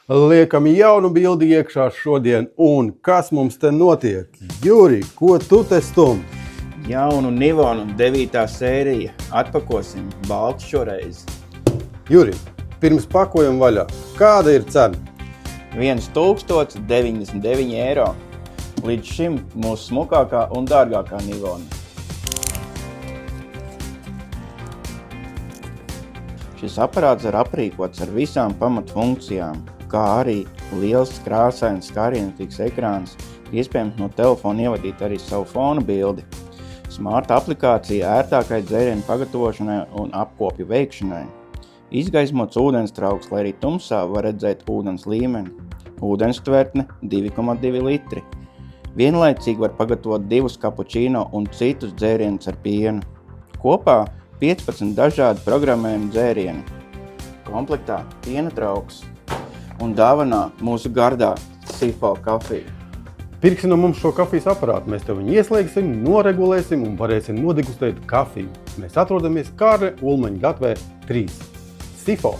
Liekam jaunu bildi iekšā šodien, un kas mums te notiek? Juri, ko tu te stum? Jaunu Nivonu 9. sērija. Atpakosim baltu šoreiz. Juri, pirms pakojam vaļā, kāda ir cena? 1099 eiro. Līdz šim mūsu smukākā un dārgākā Nivona. Šis aparāts ir aprīkots ar visām pamatfunkcijām, kā arī liels krāsains skārienīgs ekrāns, iespējams no telefona ievadīt arī savu fona bildi. Smarta aplikācija ērtākai dzērienu pagatavošanai un apkopju veikšanai. Izgaismots ūdenstrauks, lai arī tumsā var redzēt ūdens līmeni. Ūdenstvertne 2,2 litri. Vienlaicīgi var pagatavot 2 kapučīno un citus dzērienus ar pienu. Kopā 15 dažādi programmējumi dzērieni. Komplektā piena trauks un dāvanā mūsu gardā Sifo kafiju. Pirksi no mums šo kafijas aparātu, mēs tev viņu ieslēgsim, noregulēsim un varēsim nodegustēt kafiju. Mēs atrodamies Kārļa Ulmaņa gatvē 3. Sifo!